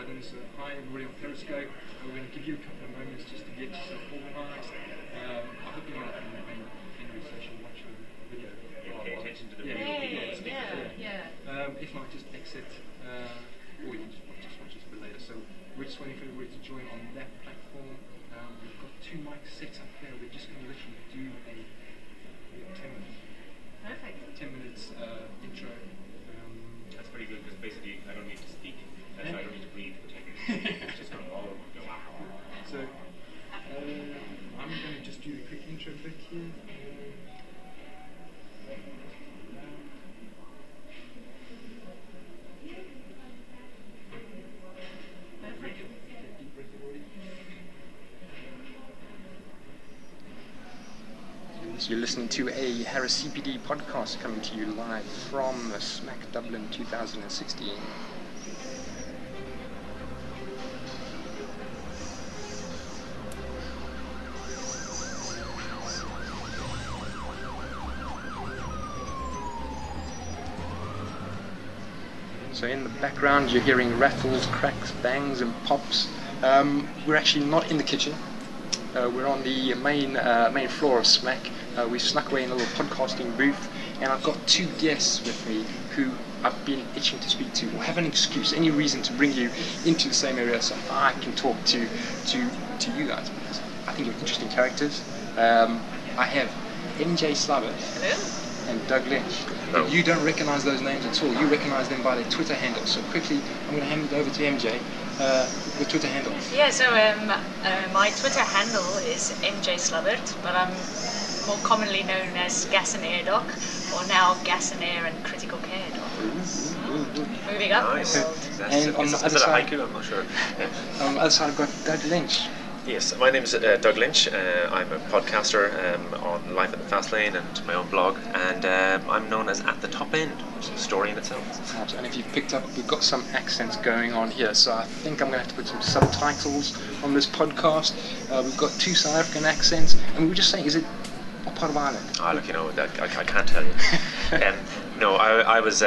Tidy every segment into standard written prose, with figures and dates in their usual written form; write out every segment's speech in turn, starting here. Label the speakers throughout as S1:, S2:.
S1: buttons. Hi everybody on Periscope. We're going to give you a couple of moments just to get yourself organised. I hope you're not in any session watching the video.
S2: Pay attention to the video.
S1: If not, just exit, or you can just watch this a bit later. So we're just waiting for everybody to join on that platform. We've got 2 mics set up there. We're just going to literally do a 10 minutes.
S3: Perfect.
S1: 10 minutes intro.
S2: That's pretty good because basically I don't need to speak. I don't need to breathe for 10 minutes. It's just going to all go wow.
S1: So I'm going to just do the quick intro bit here. So you're listening to a Harris CPD podcast coming to you live from SMAC Dublin 2016. So in the background you're hearing rattles, cracks, bangs and pops. We're actually not in the kitchen. We're on the main floor of SMAC. We snuck away in a little podcasting booth, and I've got 2 guests with me who I've been itching to speak to, or have an excuse, any reason to bring you into the same area so I can talk to you guys, because I think you're interesting characters. I have MJ Slabbert and Dough Lyn. But you don't recognise those names at all. You recognise them by their Twitter handles. So quickly, I'm going to hand it over to MJ. The Twitter handle.
S3: Yeah, so my Twitter handle is MJ Slabbert, but I'm more commonly known as Gas and Air Doc, or now Gas and Air and Critical Care Doc. Moving up
S2: nice.
S3: in the world.
S2: And on the other side, haiku? I'm not sure.
S1: On the other side, I've got Dough Lynch.
S2: Yes, my name is Dough Lynch. I'm a podcaster on Life in the Fast Lane and my own blog, and I'm known as At the Top End, which is a story in itself.
S1: And if you've picked up, we've got some accents going on here, so I think I'm going to have to put some subtitles on this podcast. We've got 2 South African accents, and we were just saying, is it what part of Ireland?
S2: Ah, look, you know, I can't tell you. No, I was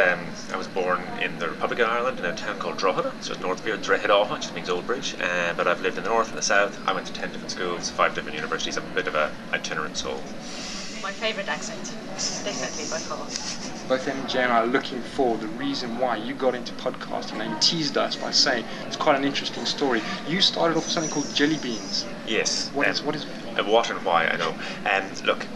S2: born in the Republic of Ireland in a town called Drogheda, so it's north of Drogheda, which just means Old Bridge. But I've lived in the north and the south. I went to 10 different schools, 5 different universities. I'm a bit of an itinerant soul.
S3: My favourite accent, definitely by far.
S1: Both MJ and I are looking for the reason why you got into podcasting, and you teased us by saying it's quite an interesting story. You started off with something called jelly beans.
S2: Yes.
S1: What is
S2: what and why, I know. Look,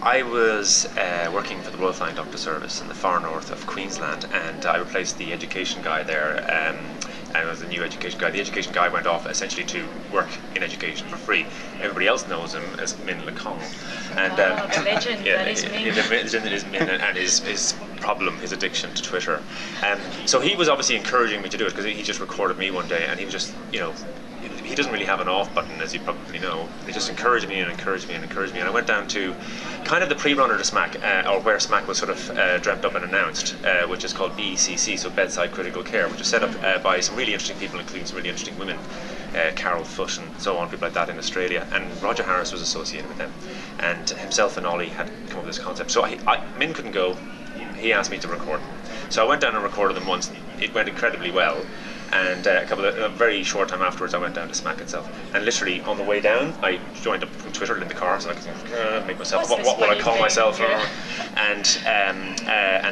S2: I was working for the Royal Flying Doctor Service in the far north of Queensland, and I replaced the education guy there, and I was the new education guy. The education guy went off essentially to work in education for free. Everybody else knows him as Min LeCong. And
S3: the legend that is Min.
S2: The legend that is Min, and his problem, his addiction to Twitter. So he was obviously encouraging me to do it, because he just recorded me one day, and he was just, you know, he doesn't really have an off button, as you probably know. He just encouraged me and encouraged me and encouraged me, and I went down to kind of the pre-runner to SMAC, or where SMAC was sort of dreamt up and announced, which is called BCC, so Bedside Critical Care, which is set up by some really interesting people, including some really interesting women, Carol Foote and so on, people like that in Australia, and Roger Harris was associated with them, and himself and Ollie had come up with this concept. So Min couldn't go, he asked me to record them. So I went down and recorded them once. It went incredibly well. And a very short time afterwards, I went down to SMAC itself. And literally on the way down, I joined up from Twitter in the car, so I could make myself, what will I call myself? Yeah. And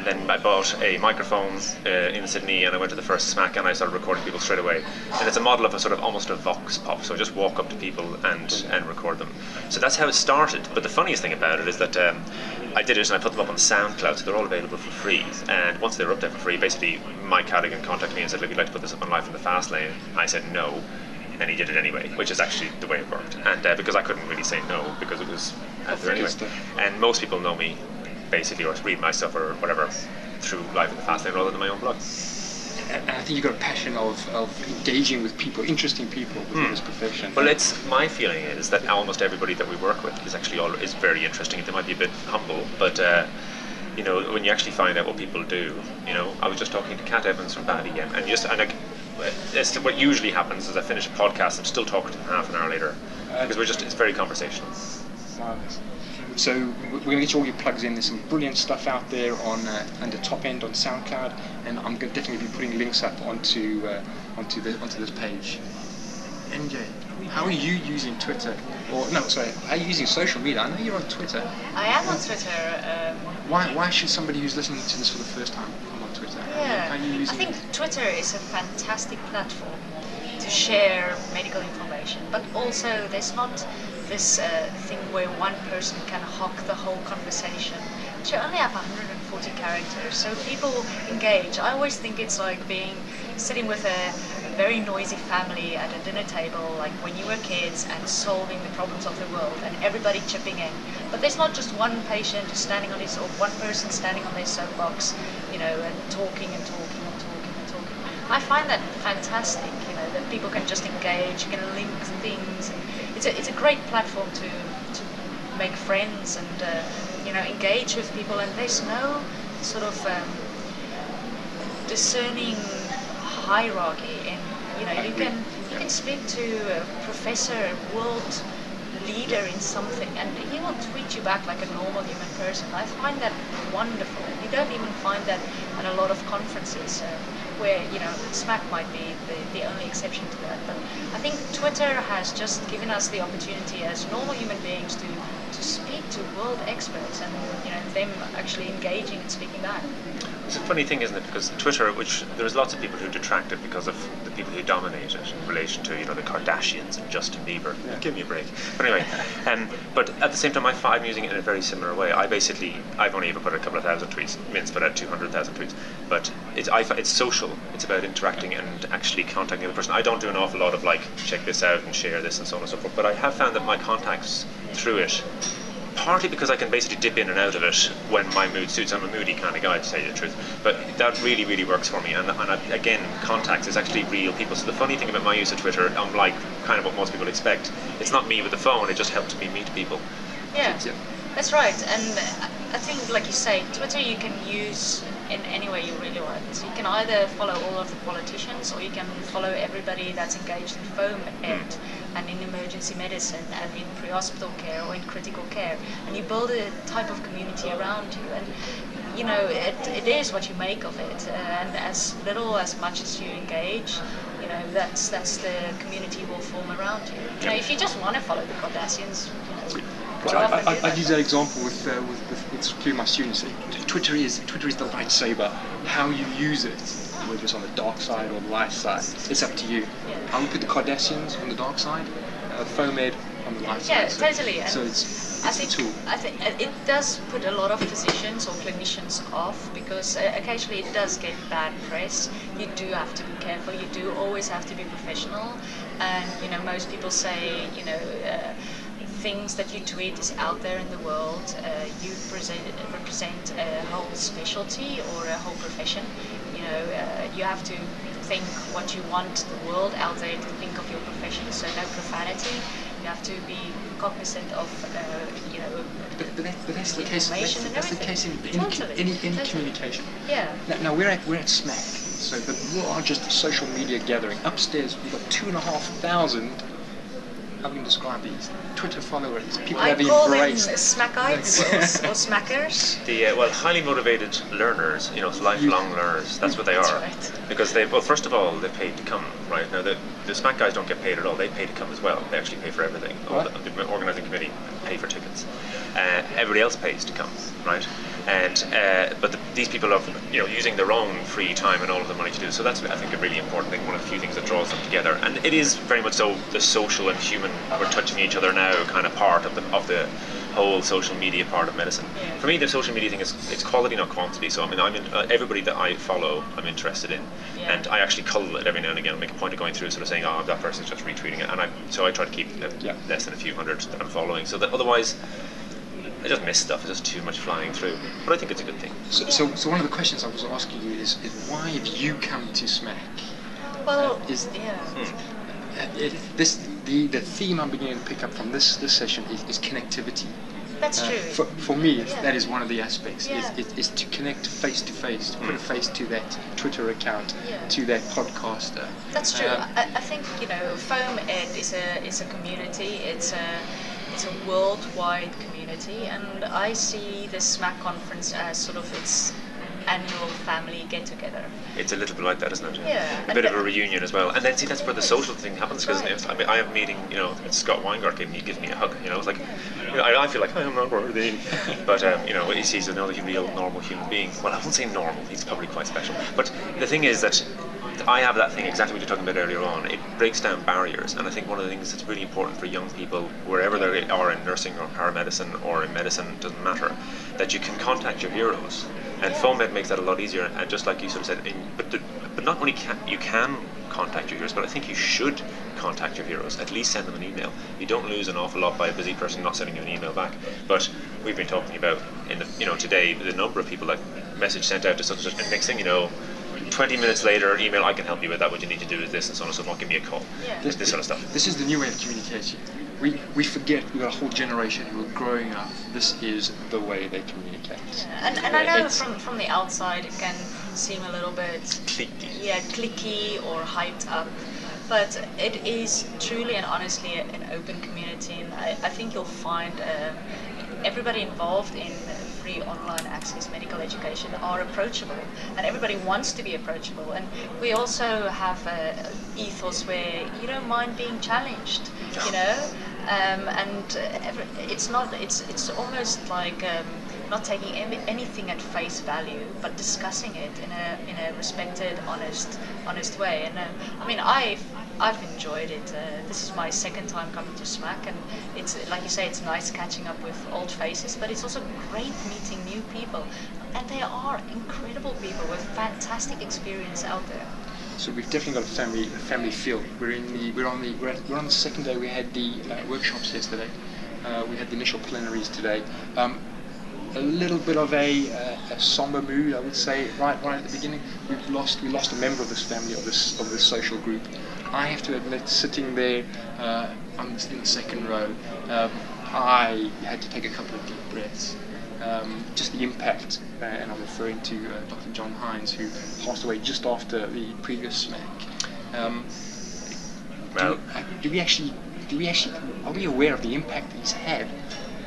S2: then I bought a microphone in Sydney, and I went to the first SMAC, and I started recording people straight away. And it's a model of a sort of almost a vox pop, so just walk up to people and record them. So that's how it started. But the funniest thing about it is that I did it, and I put them up on SoundCloud, so they're all available for free. And once they were up there for free, basically Mike Cadigan contacted me and said, look, you'd like to put this up on Life in the Fast Lane. I said no, and he did it anyway, which is actually the way it worked. And because I couldn't really say no, because it was out there anyway. And most people know me, basically, or read my stuff or whatever, through Life in the Fast Lane rather than my own blog.
S1: And I think you've got a passion of engaging with people, interesting people within this profession.
S2: Well, it's my feeling is that almost everybody that we work with is actually is very interesting. They might be a bit humble, but you know, when you actually find out what people do, you know, I was just talking to Kat Evans from Bad EM, and what usually happens is I finish a podcast, I'm still talking to them half an hour later, because it's very conversational.
S1: Marvelous. So we're going to get you all your plugs in. There's some brilliant stuff out there on under Top End on SoundCloud, and I'm going to definitely be putting links up onto this page. MJ, how are you using Twitter? Or no, sorry, how are you using social media? I know you're on Twitter.
S3: I am on Twitter.
S1: Why should somebody who's listening to this for the first time come on Twitter?
S3: Yeah,
S1: How are you using
S3: I think Twitter is a fantastic platform to share medical information, but also there's not this thing where one person can hog the whole conversation. You only have 140 characters, so people engage. I always think it's like sitting with a very noisy family at a dinner table, like when you were kids, and solving the problems of the world, and everybody chipping in. But there's not just one patient standing on his, or one person standing on their soapbox, you know, and talking and talking and talking and talking. I find that fantastic, you know, that people can just engage, you can link things, and it's a great platform to make friends and you know, engage with people, and there's no sort of discerning hierarchy. And you know, you can speak to a professor, a world leader in something, and he will tweet you back like a normal human person. I find that wonderful. You don't even find that at a lot of conferences where, you know, Smack might be the only exception to that. But I think Twitter has just given us the opportunity as normal human beings to speak to world experts, and you know, them actually engaging and speaking back.
S2: It's a funny thing, isn't it? Because Twitter, which there's lots of people who detract it because of the people who dominate it in relation to, you know, the Kardashians and Justin Bieber. Yeah. Give me a break. But anyway, but at the same time, I'm using it in a very similar way. I've only ever put a couple of thousand tweets. Min's put out 200,000 tweets. But it's social. It's about interacting and actually contacting the other person. I don't do an awful lot of like, check this out and share this and so on and so forth. But I have found that my contacts through it, partly because I can basically dip in and out of it when my mood suits. I'm a moody kind of guy, to tell you the truth, but that really, really works for me. And again, contacts is actually real people. So the funny thing about my use of Twitter, unlike kind of what most people expect, it's not me with the phone, it just helps me meet people.
S3: Yeah, that's right. And I think, like you say, Twitter you can use in any way you really want. So you can either follow all of the politicians, or you can follow everybody that's engaged in foam ed and in emergency medicine and in pre-hospital care or in critical care, and you build a type of community around you. And you know, it is what you make of it, and as much as you engage, you know, that's the community will form around you. You know, if you just want to follow the Kardashians, you know,
S1: I use that example with through my students. Twitter is the lightsaber. How you use it, whether it's on the dark side or the light side, it's up to you.
S3: Yeah.
S1: I would put the Kardashians on the dark side, foam ed on the light side.
S3: Yeah, totally.
S1: So it's a tool.
S3: I think it does put a lot of physicians or clinicians off, because occasionally it does get bad press. You do have to be careful. You do always have to be professional. And you know, most people say, you know, things that you tweet is out there in the world. You represent a whole specialty or a whole profession. You know, you have to think what you want the world out there to think of your profession. So no profanity. You have to be cognizant of, you know,
S1: but that's the case. That's the case in any communication.
S3: Yeah.
S1: Now we're at Smack, so the largest social media gathering. Upstairs we've got 2,500. How can you describe these? Twitter followers, people that have embraced.
S3: I call them Smackites or Smackers.
S2: Well, highly motivated learners, you know, lifelong learners. That's what they are.
S3: Right.
S2: Because first of all, they paid to come, right? Now, the Smack guys don't get paid at all. They pay to come as well. They actually pay for everything. The organising committee pay for tickets. Everybody else pays to come, right? And but these people are, you know, using their own free time and all of the money to do it. So that's, I think, a really important thing. One of the few things that draws them together. And it is very much so the social and human, we're touching each other now kind of part of the whole social media part of medicine.
S3: Yeah.
S2: For me, the social media thing it's quality, not quantity. So I mean, everybody that I follow, I'm interested in, and I actually cull it every now and again. I make a point of going through, sort of saying, "Oh, that person's just retweeting it," and so I try to keep less than a few hundred that I'm following, so that otherwise I just miss stuff. It's just too much flying through. But I think it's a good thing.
S1: So one of the questions I was asking you is why have you come to Smack?
S3: Well,
S1: the theme I'm beginning to pick up from this session is connectivity.
S3: That's true.
S1: For me, that is one of the aspects.
S3: Yeah.
S1: Is to connect face to face, to put a face to that Twitter account, to that podcaster.
S3: That's true. I think, you know, foam ed is a community. It's it's a worldwide community, and I see the SMAC conference as sort of its annual family get-together.
S2: It's a little bit like that, isn't it?
S3: Yeah.
S2: A bit of a reunion as well. And then see, that's where the social thing happens, because I mean, I have a meeting, you know, Scott Weingart came and he gives me a hug, you know, it's like, you know, I feel like I am not worthy. But, you know, he's another real normal human being. Well, I won't say normal, he's probably quite special. But the thing is that I have that thing, exactly what you're talking about earlier on. It breaks down barriers, and I think one of the things that's really important for young people, wherever they are in nursing or paramedicine or in medicine, doesn't matter, that you can contact your heroes. And FOAMed makes that a lot easier, and just like you sort of said, but not only can you contact your heroes, but I think you should contact your heroes. At least send them an email. You don't lose an awful lot by a busy person not sending you an email back. But we've been talking about, today, the number of people that message sent out to such and such, and next thing you know, 20 minutes later, email, I can help you with that, what you need to do is this, and so on and so forth, give me a call.
S3: Yeah.
S2: This sort of stuff.
S1: This is the new way of communication. We forget, we've got a whole generation who are growing up, this is the way they communicate.
S3: Yeah. And I know from the outside it can seem a little bit cliquey or hyped up, but it is truly and honestly an open community, and I think you'll find everybody involved in free online access medical education are approachable, and everybody wants to be approachable. And we also have an ethos where you don't mind being challenged, you know, it's almost like not taking anything at face value, but discussing it in a respected, honest way. And I mean, I've enjoyed it. This is my second time coming to SMAC, and it's, like you say, it's nice catching up with old faces, but it's also great meeting new people. And there are incredible people with fantastic experience out there.
S1: So we've definitely got a family feel. We're on the second day. We had the workshops yesterday. We had the initial plenaries today. A little bit of a somber mood, I would say, right at the beginning. We lost a member of this family, of this social group. I have to admit, sitting there in the second row, I had to take a couple of deep breaths. Just the impact, and I'm referring to Dr. John Hines, who passed away just after the previous SMAC. Are we aware of the impact he's had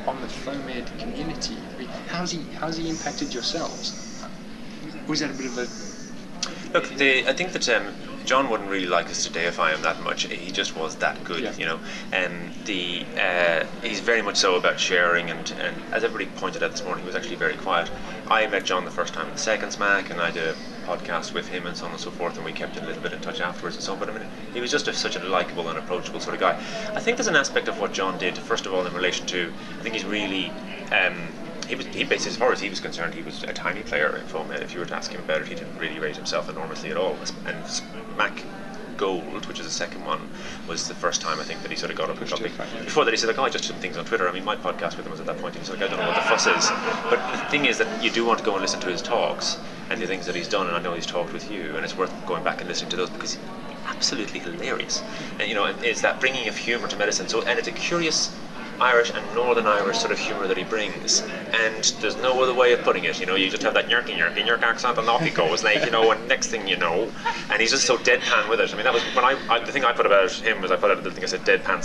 S1: on the FOAMed community? I mean, how's he impacted yourselves? Or is that a bit of a...
S2: Look, I think that John wouldn't really like us to deify him that much. He just was that good, you know. And he's very much so about sharing, and as everybody pointed out this morning, he was actually very quiet. I met John the first time in the second SMAC, and I did a podcast with him and so on and so forth, and we kept a little bit in touch afterwards and so on. But I mean, he was just such a likeable and approachable sort of guy. I think there's an aspect of what John did, first of all, in relation to, I think he's really... he basically, as far as he was concerned, he was a tiny player in FOAMed. If you were to ask him about it, he didn't really rate himself enormously at all. And SMAC Gold, which is the second one, was the first time I think that he sort of got up and got big. Before that, he said, like, oh, I just did some things on Twitter. I mean, my podcast with him was at that point. He was like, I don't know what the fuss is. But the thing is that you do want to go and listen to his talks and the things that he's done, and I know he's talked with you, and it's worth going back and listening to those because he's absolutely hilarious. And you know, it's that bringing of humour to medicine. So, and it's a curious Irish and Northern Irish sort of humour that he brings, and there's no other way of putting it, you know, you just have that yerky accent and off he goes, like, you know, and next thing you know, and he's just so deadpan with it. I mean, that was, when the thing I put about him was I put out the thing I said, deadpan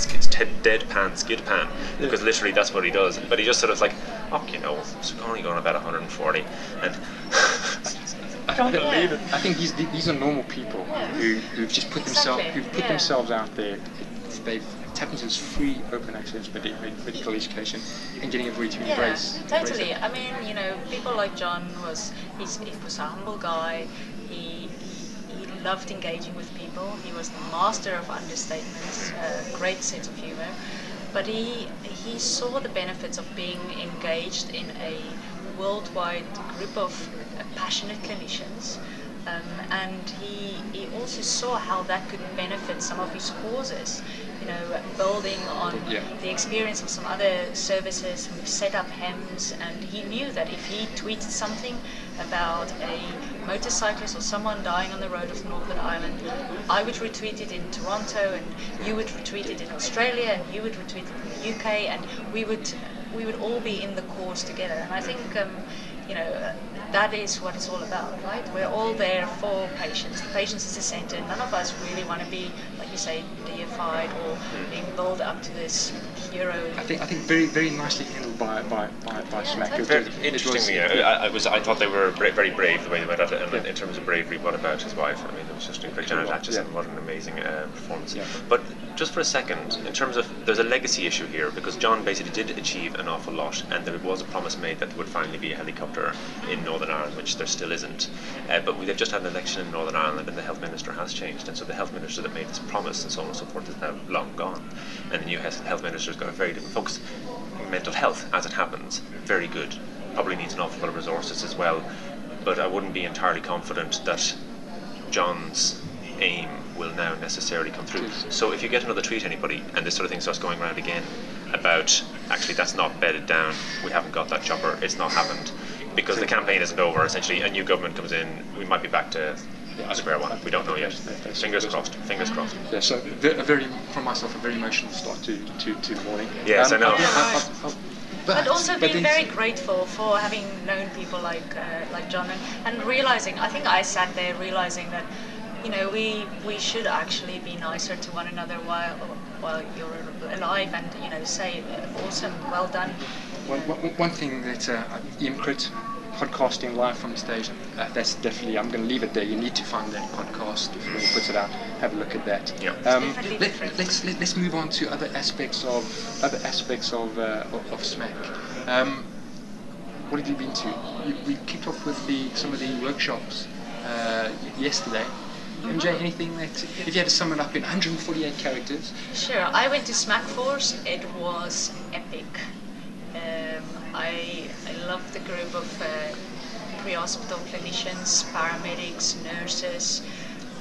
S2: skid pan, because literally that's what he does, but he just sort of like, oh, you know, it's only going about 140, and...
S1: I can't believe it. I think these are normal people who've just put themselves out there. They've tapped into this free open access medical education and getting everybody to embrace.
S3: Totally. I mean, you know, people like John he was a humble guy. He loved engaging with people. He was the master of understatements, great sense of humor. But he saw the benefits of being engaged in a worldwide group of passionate clinicians. And he also saw how that could benefit some of his causes, you know, building on the experience of some other services who've set up HEMS, and he knew that if he tweeted something about a motorcyclist or someone dying on the road of Northern Ireland, I would retweet it in Toronto, and you would retweet it in Australia, and you would retweet it in the UK, and we would all be in the cause together. And I think, you know, that is what it's all about, right? We're all there for patients. The patients is the center. None of us really want to be, like you say, deified or being built up to this hero.
S1: I think very nicely handled by Smack.
S2: Interestingly, I thought they were very brave the way they went at it, and in terms of bravery, what about his wife? I mean, it was just a great Janet Atchison. What an amazing performance.
S1: Yeah.
S2: But just for a second, in terms of, there's a legacy issue here, because John basically did achieve an awful lot, and there was a promise made that there would finally be a helicopter in Northern Ireland, which there still isn't. But they've just had an election in Northern Ireland, and the health minister has changed, and so the health minister that made this promise and so on and so forth is now long gone, and the new health minister's got a very different focus. Mental health, as it happens, very good. Probably needs an awful lot of resources as well, but I wouldn't be entirely confident that John's aim will now necessarily come through. So if you get another tweet, anybody, and this sort of thing starts going around again about, actually that's not bedded down, we haven't got that chopper, it's not happened, because the campaign isn't over, essentially, a new government comes in, we might be back to square one. We don't know yet. Fingers crossed. Fingers crossed.
S1: Yeah. So from myself, a very emotional start to the morning.
S2: Yes, I know.
S3: But also being very grateful for having known people like John and realizing. I think I sat there realizing that, you know, we should actually be nicer to one another while you're alive, and you know, say awesome, well done.
S1: One thing that Imcrit, podcasting live from stage, that's definitely, I'm going to leave it there. You need to find that podcast when he puts it out. Have a look at that.
S2: Yeah.
S1: Let's move on to other aspects of Smack. What have you been to? We kicked off with some of the workshops yesterday. MJ, anything that, if you had to sum it up in 148 characters?
S3: Sure. I went to Smack Force. It was epic. I love the group of pre-hospital clinicians, paramedics, nurses,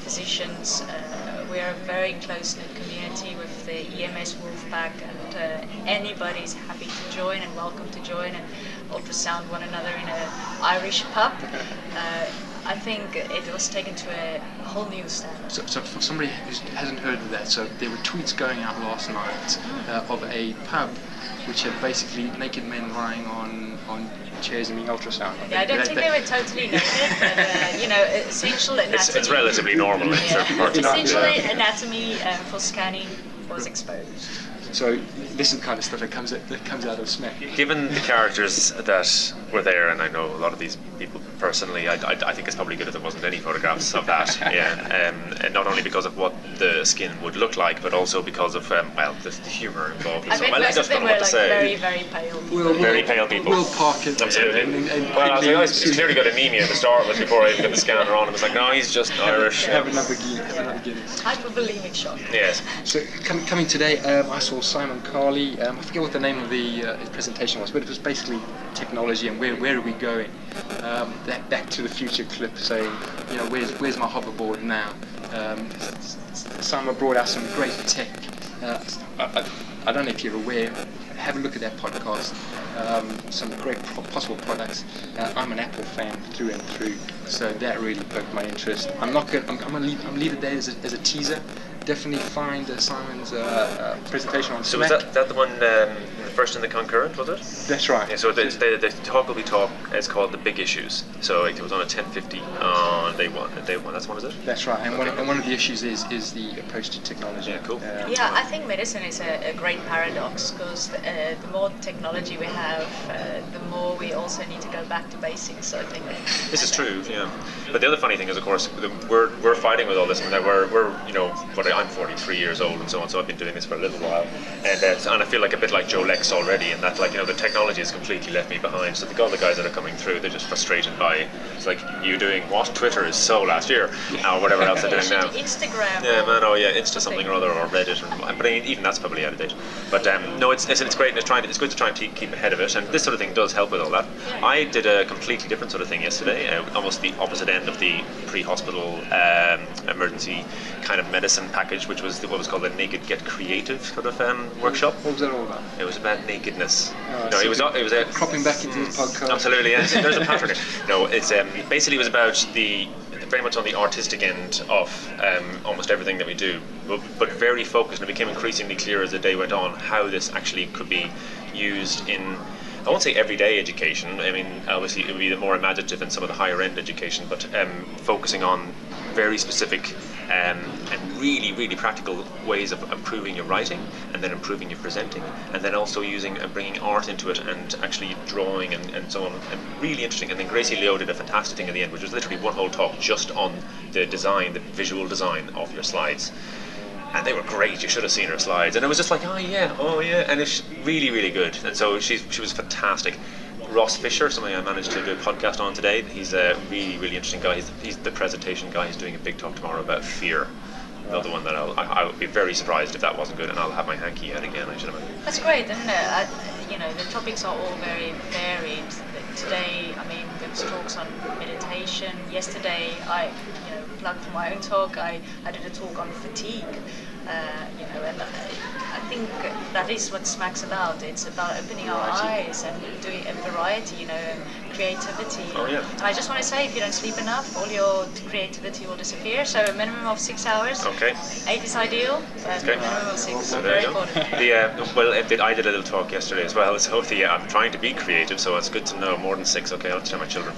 S3: physicians. We are a very close-knit community with the EMS Wolfpack, and anybody's happy to join and welcome to join and ultrasound one another in an Irish pub. I think it was taken to a whole new standard.
S1: So for somebody who hasn't heard of that, so there were tweets going out last night of a pub which had basically naked men lying on chairs and being ultrasound.
S3: Yeah, I don't think they were totally naked, but you know, essential anatomy.
S2: It's relatively normal in certain parts of the
S3: essential anatomy for scanning was exposed.
S1: So this is the kind of stuff that comes out of Smack.
S2: Given the characters that were there, and I know a lot of these people personally, I think it's probably good if there wasn't any photographs of that. Yeah, and not only because of what the skin would look like, but also because of well, the humour involved.
S3: I bet most of them were like very pale people.
S2: Very pale people.
S1: We'll park it.
S2: Absolutely. Well, I was like, he's clearly got anemia to start with before I even got the scanner on. I was like, no, he's just Irish.
S1: Have another Guinness.
S3: Hypervolemic shock.
S2: Yes.
S1: So coming today, I saw Simon Carley. I forget what the name of the his presentation was, but it was basically technology and where are we going. That Back to the Future clip saying, you know, where's my hoverboard now? Simon brought out some great tech. I don't know if you're aware. Have a look at that podcast. Some great possible products. I'm an Apple fan through and through, so that really perked my interest. I'm gonna leave it there as a teaser. Definitely find Simon's presentation on Smack.
S2: So was that the one first in the concurrent, was it?
S1: That's right.
S2: Yeah, so the talk will be it's called The Big Issues. So it was on at 10:50 on day one. That's one, is it?
S1: That's right. And one of the issues is the approach to technology.
S2: Yeah, cool.
S3: Yeah, I think medicine is a great paradox, because the more technology we have, the more we also need to go back to basics. I think
S2: this is true. Yeah. But the other funny thing is, of course, we're fighting with all this. Now we're you know, I'm 43 years old and so on, so I've been doing this for a little while, and I feel like a bit like Joe Lex already, in that, like, you know, the technology has completely left me behind. So all the guys that are coming through, they're just frustrated by, it's like, you doing what? Twitter is so last year, or whatever else they're doing now.
S3: Instagram.
S2: Yeah, man. Oh yeah, Insta something or other, or Reddit, but I mean, even that's probably out of date. But no, it's great, and it's good to try and keep ahead of it, and this sort of thing does help with all that.
S3: Yeah.
S2: I did a completely different sort of thing yesterday, almost the opposite end of the pre-hospital emergency kind of medicine package, which was what was called a Naked Get Creative sort of workshop.
S1: What was that all about?
S2: It was about nakedness.
S1: No,
S2: it was a
S1: cropping back into the podcast.
S2: Absolutely, yes. There's a pattern. No, it's basically it was about very much on the artistic end of almost everything that we do, but very focused, and it became increasingly clear as the day went on how this actually could be used in I won't say everyday education. I mean, obviously it would be the more imaginative in some of the higher end education, but focusing on very specific and really, really practical ways of improving your writing, and then improving your presenting, and then also using and bringing art into it, and actually drawing and so on, and really interesting. And then Gracie Leo did a fantastic thing in the end, which was literally one whole talk just on the design, the visual design of your slides. And they were great. You should have seen her slides. And it was just like, oh yeah, and it's really, really good. And so she was fantastic. Ross Fisher, somebody I managed to do a podcast on today. He's a really, really interesting guy. He's the presentation guy. He's doing a big talk tomorrow about fear. Another one that I would be very surprised if that wasn't good, and I'll have my hanky out again, I should imagine.
S3: That's great, isn't it? You know, the topics are all very varied. Today, I mean, there was talks on meditation. Yesterday, I plugged for my own talk. I did a talk on fatigue. And I think that is what SMAC's about. It's about opening our eyes and doing a variety, creativity.
S2: Oh, yeah.
S3: And I just want to say, if you don't sleep enough, all your creativity will disappear. So a minimum of 6 hours.
S2: Okay.
S3: 8 is ideal, but
S2: okay.
S3: minimum of 6.
S2: So
S3: Very important.
S2: I did a little talk yesterday as well. So I'm trying to be creative, so it's good to know more than 6. Okay, I'll tell my children.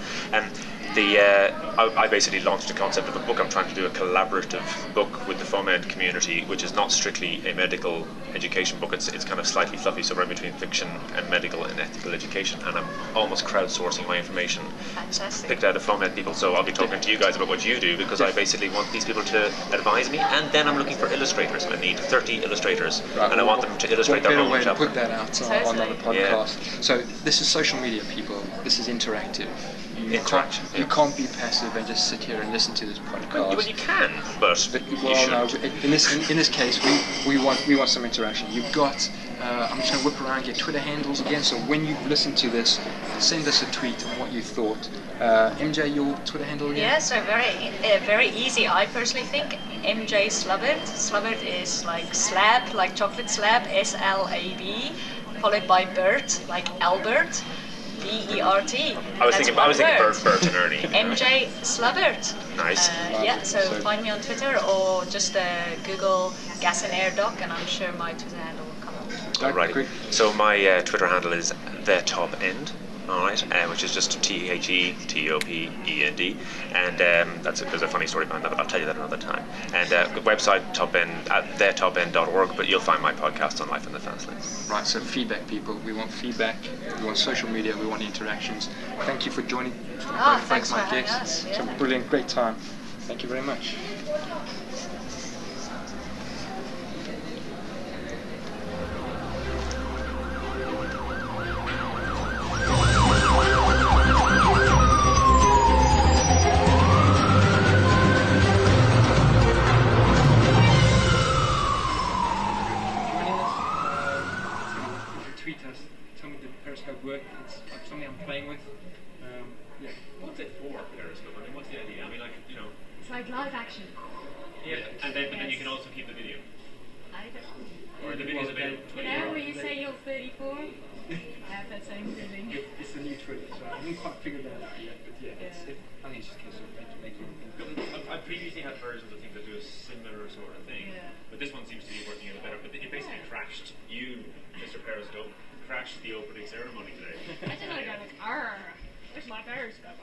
S2: I basically launched a concept of a book. I'm trying to do a collaborative book with the FOMED community, which is not strictly a medical education book. It's kind of slightly fluffy, so we're in between fiction and medical and ethical education, and I'm almost crowdsourcing my information.
S3: Fantastic.
S2: Picked out of FOMED people, so I'll be talking to you guys about what you do, because I basically want these people to advise me, and then I'm looking for illustrators. I need 30 illustrators, and I want them to illustrate their own
S1: way to
S2: chapter.
S1: put that out on the podcast. Yeah. So this is social media, people. This is interactive.
S2: Interaction.
S1: You can't be passive and just sit here and listen to this podcast.
S2: Well, you can, but you shouldn't.
S1: In this case, we want some interaction. You've got. I'm just going to whip around your Twitter handles again. So when you listen to this, send us a tweet on what you thought. MJ, your Twitter handle again?
S3: Yeah, so very easy. I personally think MJ Slabbert. Slabbert is like slab, like chocolate slab, SLAB, followed by Bert, like Albert. BERT.
S2: I was thinking Bert and Ernie.
S3: MJ Slabbert.
S2: Nice.
S3: So find me on Twitter or just Google Gas and Air Doc, and I'm sure my Twitter handle will come up.
S2: Alrighty. So my Twitter handle is The Top End. Alright, which is just THETOPEND, and there's a funny story behind that, but I'll tell you that another time. And website topend at thetopend.org, but you'll find my podcast on Life in the Fast Lane.
S1: Right, so feedback, people. We want feedback. We want social media. We want interactions. Thank you for joining.
S3: Thanks for having us.
S1: It's a brilliant, great time. Thank you very much.
S4: Work. It's something I'm playing with. Yeah.
S2: What's it for, Periscope? I mean, what's the idea? I mean,
S5: It's like live action.
S2: Yeah, and then you can also keep the video.
S5: I don't know.
S2: Or the video's available.
S5: When you say you're 34, I have that same feeling.
S4: It's a new Twitter, so I haven't quite figured that out yet. But yeah, I think it's just a case of making.
S2: I've previously had versions of things that do a similar sort of thing, but this one seems to be working a bit better. But it basically crashed. You, Mr. Periscope, crashed the opening ceremony today.
S5: I just like, arrgh, there's my Periscope.